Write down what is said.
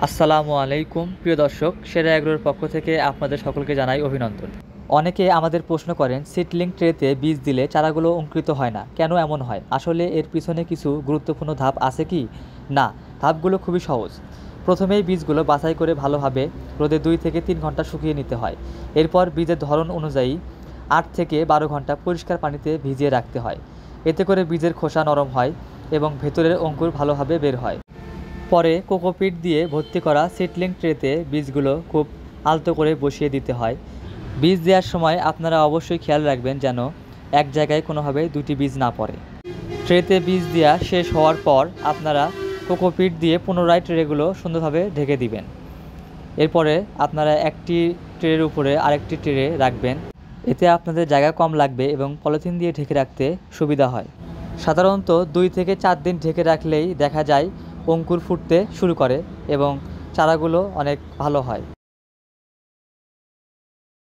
আসসালামু আলাইকুম প্রিয় দর্শক, সেরা এগ্রোর পক্ষ থেকে আপনাদের সকলকে জানাই অভিনন্দন। অনেকে আমাদের প্রশ্ন করেন, সিডলিং ট্রেতে বীজ দিলে চারাগুলো অঙ্কুরিত হয় না, কেন এমন হয়? আসলে এর পিছনে কিছু গুরুত্বপূর্ণ ধাপ আছে কি? না, ধাপগুলো খুবই সহজ। প্রথমেই বীজগুলো বাছাই করে ভালোভাবে রোদে 2 থেকে 3 ঘন্টা শুকিয়ে নিতে হয়। এরপর বীজের ধরন অনুযায়ী 8 থেকে 12 ঘন্টা পরিষ্কার পানিতে ভিজিয়ে রাখতে হয়। এতে করে বীজের খোসা নরম হয় এবং ভেতরের অঙ্কুর ভালোভাবে বের হয়। পরে কোকোপিট দিয়ে ভর্তি করা সিডলিং ট্রেতে বীজগুলো খুব আলতো করে বসিয়ে দিতে হয়। বীজ দেওয়ার সময় আপনারা অবশ্যই খেয়াল রাখবেন যেন এক জায়গায় কোনোভাবে দুটি বীজ না পড়ে। ট্রেতে বীজ দেওয়া শেষ হওয়ার পর আপনারা কোকোপিট দিয়ে পুনরায় ট্রেগুলো সুন্দরভাবে ঢেকে দিবেন। এরপরে আপনারা একটি ট্রের উপরে আরেকটি ট্রে রাখবেন। এতে আপনাদের জায়গা কম লাগবে এবং পলিথিন দিয়ে ঢেকে রাখতে সুবিধা হয়। সাধারণত 2 থেকে 4 দিন ঢেকে রাখলেই দেখা যায় অঙ্কুর ফুটতে শুরু করে এবং চারাগুলো অনেক ভালো হয়।